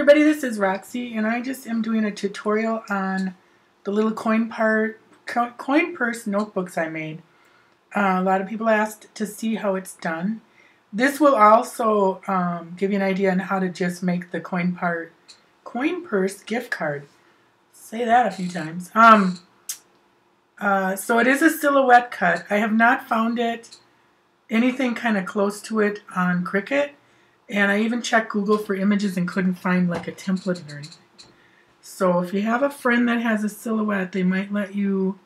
everybody, this is Roxy, and I just am doing a tutorial on the little coin purse notebooks I made. A lot of people asked to see how it's done. This will also give you an idea on how to just make the coin purse gift card. Say that a few times. So it is a silhouette cut. I have not found anything kind of close to it on Cricut. And I even checked Google for images and couldn't find like a template or anything. So if you have a friend that has a silhouette, they might let you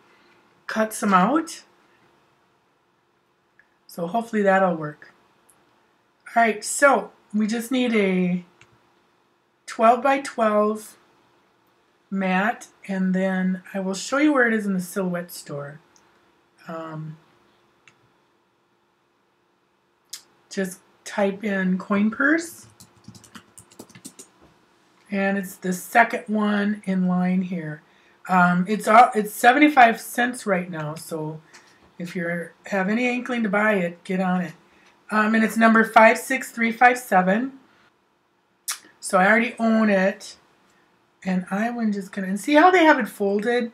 cut some out. So hopefully that'll work. Alright, so we just need a 12 by 12 mat, and then I will show you where it is in the Silhouette store. Just type in coin purse, and it's the second one in line here. It's 75 cents right now, so if you have any inkling to buy it, get on it. And it's number 56357. So I already own it, and I'm just gonna see how they have it folded.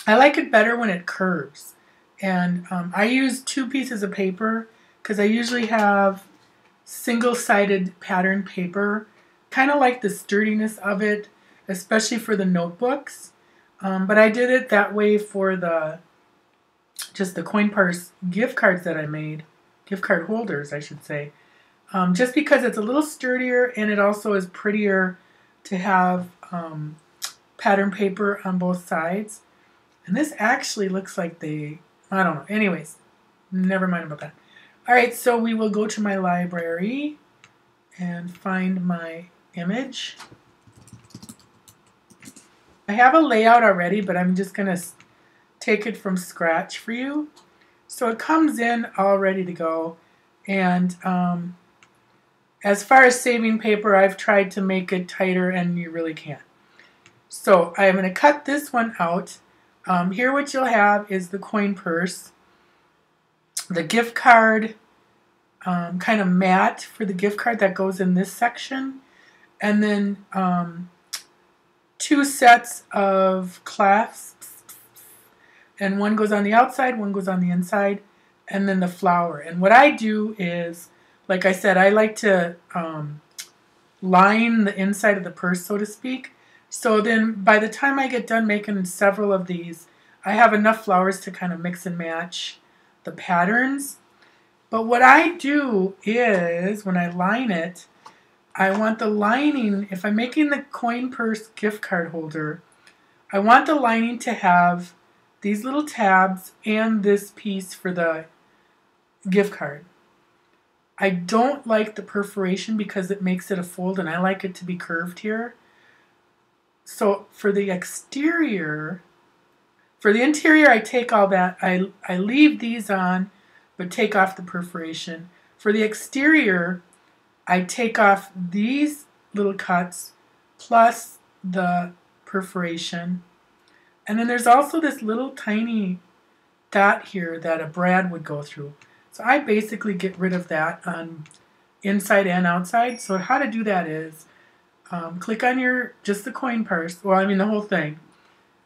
I like it better when it curves, and I use 2 pieces of paper because I usually have single-sided pattern paper. Kind of like the sturdiness of it, especially for the notebooks. But I did it that way for just the coin purse gift cards that I made. Gift card holders, I should say. Just because it's a little sturdier, and it also is prettier to have pattern paper on both sides. And this actually looks like I don't know. Anyways, never mind about that. Alright, so we will go to my library and find my image. I have a layout already, but I'm just going to take it from scratch for you. So it comes in all ready to go. And as far as saving paper, I've tried to make it tighter, and you really can't. So I'm going to cut this one out. Here what you'll have is the coin purse, the gift card kind of mat for the gift card that goes in this section, and then 2 sets of clasps, and one goes on the outside, one goes on the inside, and then the flower. And what I do is, like I said, I like to line the inside of the purse, so to speak. So then by the time I get done making several of these, I have enough flowers to kind of mix and match the patterns. But what I do is, when I line it, I want the lining, if I'm making the coin purse gift card holder, I want the lining to have these little tabs and this piece for the gift card. I don't like the perforation because it makes it a fold, and I like it to be curved here. So for the exterior, for the interior, I take all that. I leave these on, but take off the perforation. For the exterior, I take off these little cuts plus the perforation. And then there's also this little tiny dot here that a brad would go through. So I basically get rid of that on inside and outside. So how to do that is click on just the coin purse. Well, I mean the whole thing.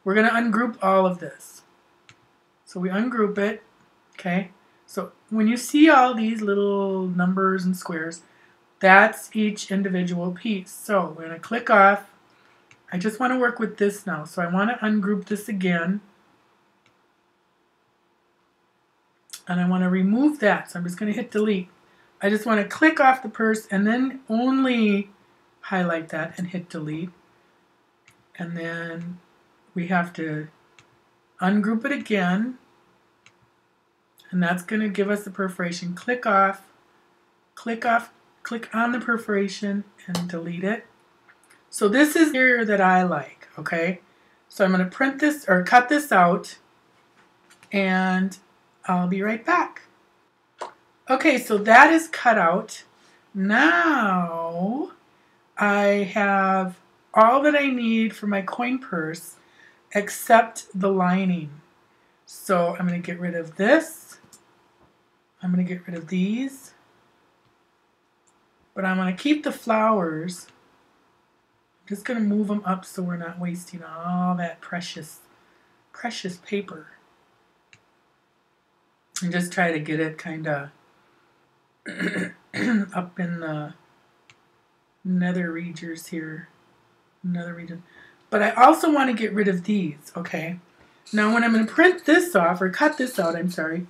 We're going to ungroup all of this. So we ungroup it. Okay. So when you see all these little numbers and squares, that's each individual piece. So we're going to click off. I just want to work with this now. So I want to ungroup this again. And I want to remove that. So I'm just going to hit delete. I just want to click off the purse and then only highlight that and hit delete. And then we have to ungroup it again. And that's going to give us the perforation. Click off, click on the perforation and delete it. So this is the area that I like, okay? So I'm going to print this or cut this out, and I'll be right back. Okay, so that is cut out. Now I have all that I need for my coin purse except the lining. So I'm going to get rid of this. I'm going to get rid of these. But I'm going to keep the flowers Just going to move them up so we're not wasting all that precious paper. And just try to get it kind of up in the nether regions here. Nether region. But I also want to get rid of these, okay? Now when I'm going to print this off, or cut this out, I'm sorry,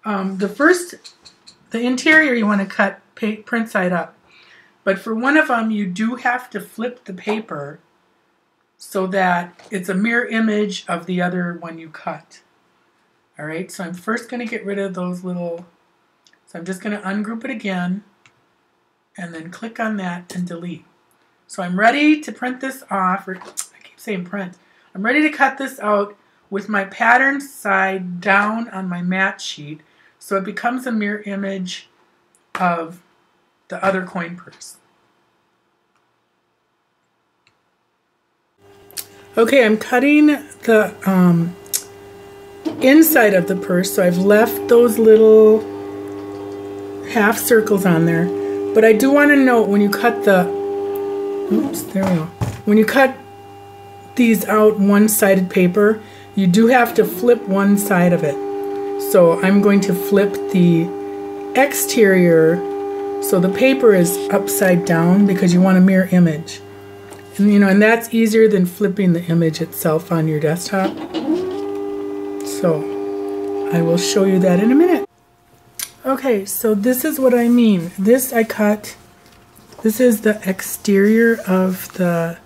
the interior you want to cut print side up. But for one of them, you do have to flip the paper so that it's a mirror image of the other one you cut. All right, so I'm first going to get rid of those little, so I'm just going to ungroup it again and then click on that and delete. So I'm ready to print this off, or I keep saying print. I'm ready to cut this out with my pattern side down on my mat sheet so it becomes a mirror image of the other coin purse. Okay, I'm cutting the inside of the purse, so I've left those little half circles on there. But I do want to note when you cut the, oops, there we go. When you cut these out one-sided paper, you do have to flip one side of it. So I'm going to flip the exterior so the paper is upside down because you want a mirror image. And, you know, and that's easier than flipping the image itself on your desktop. So I will show you that in a minute. Okay, so this is what I mean. This I cut, this is the exterior of the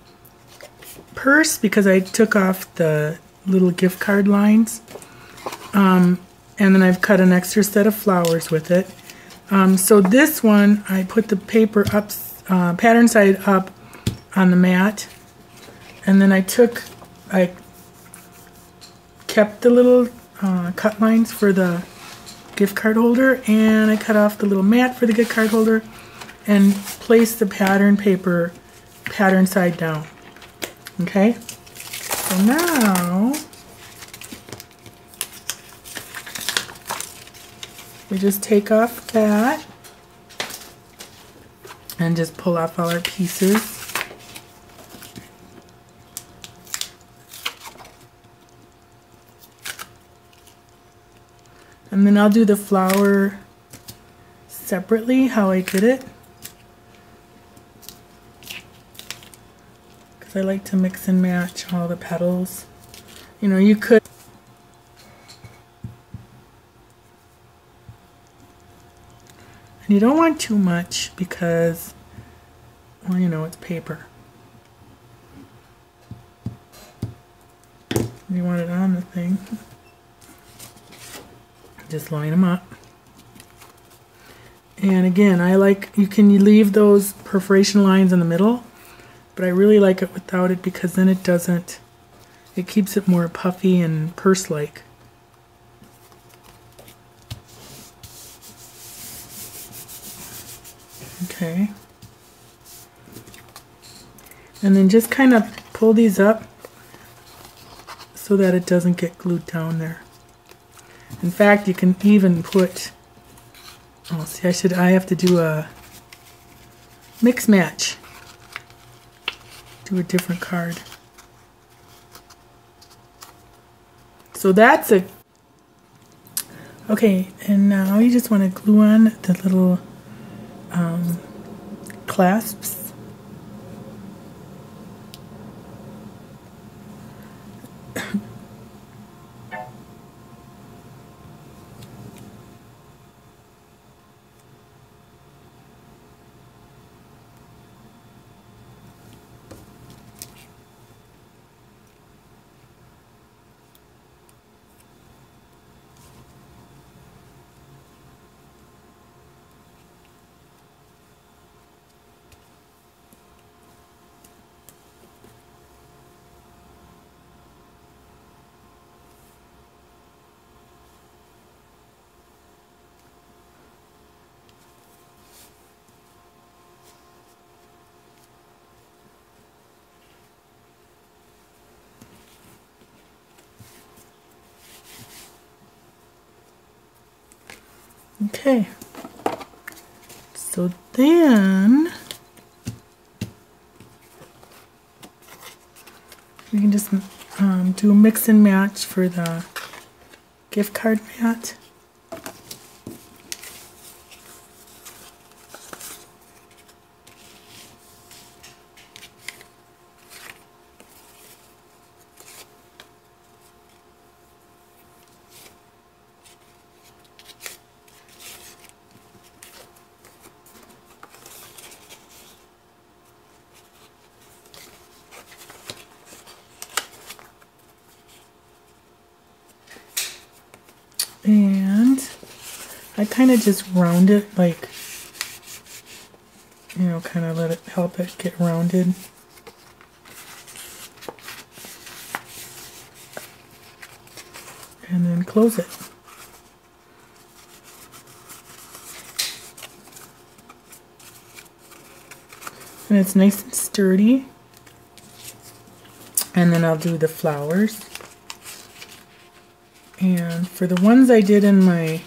purse because I took off the little gift card lines. And then I've cut an extra set of flowers with it. So this one, I put the paper up, pattern side up on the mat. And then I kept the little cut lines for the gift card holder, and I cut off the little mat for the gift card holder and placed the pattern paper pattern side down. Okay, so now we just take off that and just pull off all our pieces. And then I'll do the flower separately, how I did it. Because I like to mix and match all the petals. You know, you could. And you don't want too much because, well, you know, it's paper. You want it on the thing. Just line them up. And again, I like, you can leave those perforation lines in the middle, but I really like it without it because then it doesn't, it keeps it more puffy and purse-like. Okay. And then just kind of pull these up so that it doesn't get glued down there. In fact, you can even put, oh, see, I have to do a mix match. Do a different card. So that's a, okay, and now you just want to glue on the little clasps. Okay, so then do mix and match for the gift card mat. And I kind of just round it, like, you know, kind of let it help it get rounded. And then close it. And it's nice and sturdy. And then I'll do the flowers. And for the ones I did in my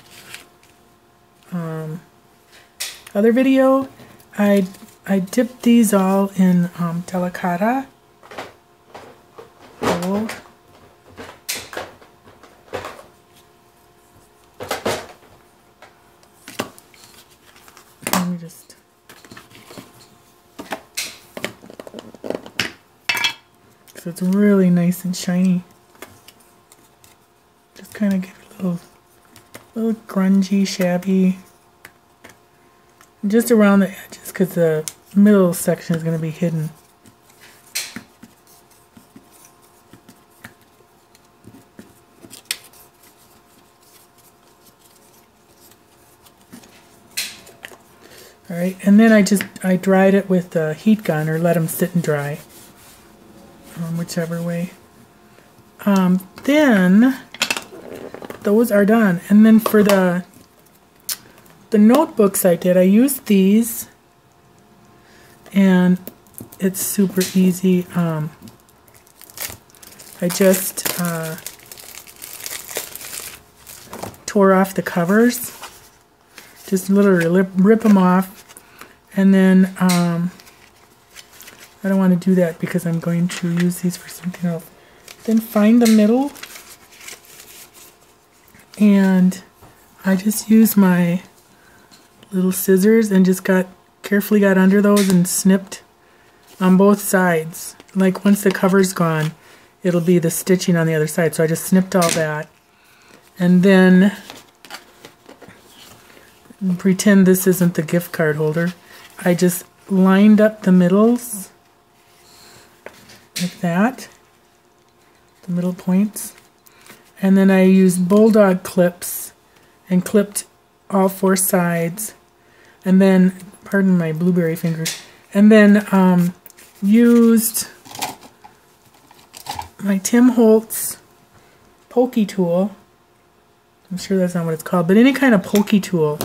other video, I dipped these all in Delicata gold. Let me just... So it's really nice and shiny. Just kind of give it a little grungy, shabby. Just around the edges, because the middle section is going to be hidden. Alright, and then I dried it with the heat gun, or let them sit and dry. Whichever way. Then those are done. And then for the notebooks I did, I used these, and it's super easy. I just tore off the covers, just literally rip them off, and then I don't want to do that because I'm going to use these for something else. Then find the middle, and I just use my little scissors and just carefully got under those and snipped on both sides. Like once the cover's gone, it'll be the stitching on the other side. So I just snipped all that, and then pretend this isn't the gift card holder. I just lined up the middles like that, the middle points, and then I used bulldog clips and clipped all four sides, and then, pardon my blueberry fingers, and then used my Tim Holtz pokey tool. I'm sure that's not what it's called, but any kind of pokey tool,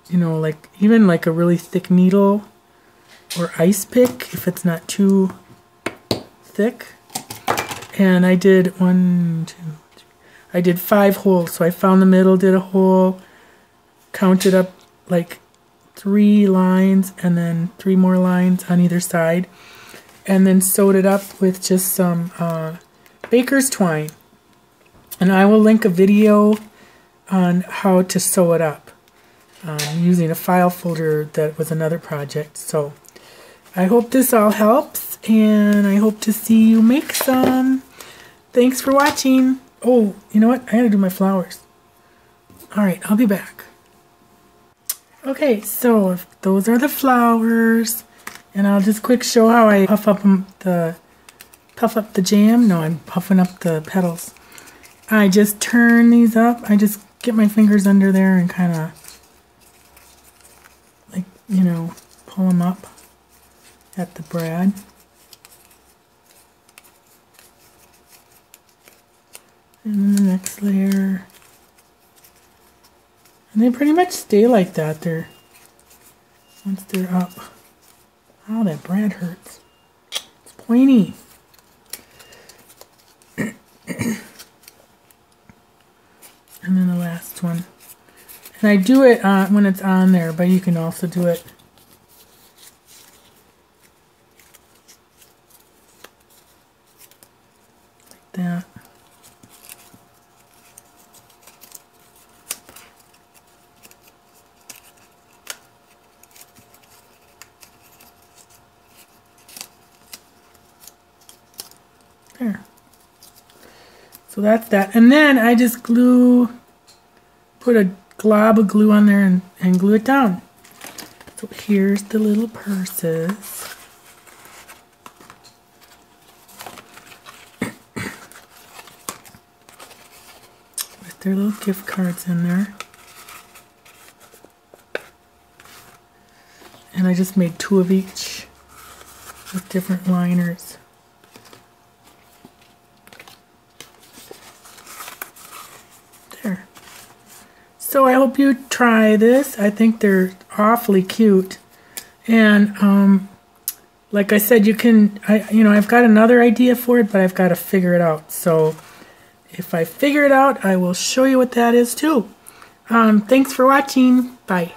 you know, like even like a really thick needle or ice pick if it's not too thick. And I did I did 5 holes. So I found the middle, did a hole, counted up like 3 lines, and then 3 more lines on either side, and then sewed it up with just some baker's twine. And I will link a video on how to sew it up using a file folder that was another project. So I hope this all helps, and I hope to see you make some. Thanks for watching. Oh, you know what? I gotta do my flowers. Alright, I'll be back. Okay, so those are the flowers, and I'll just quick show how I puff up the jam. No, I'm puffing up the petals. I just turn these up. I just get my fingers under there and kind of, like, you know, pull them up at the brad. And then the next layer. And they pretty much stay like that there once they're up. Oh, that brad hurts. It's pointy. And then the last one. And I do it when it's on there, but you can also do it that. There. So that's that. And then I just put a glob of glue on there and glue it down. So here's the little purses. With their little gift cards in there. And I just made 2 of each with different liners. There. So I hope you try this. I think they're awfully cute. And like I said, I've got another idea for it, but I've got to figure it out. So if I figure it out, I will show you what that is too. Thanks for watching. Bye.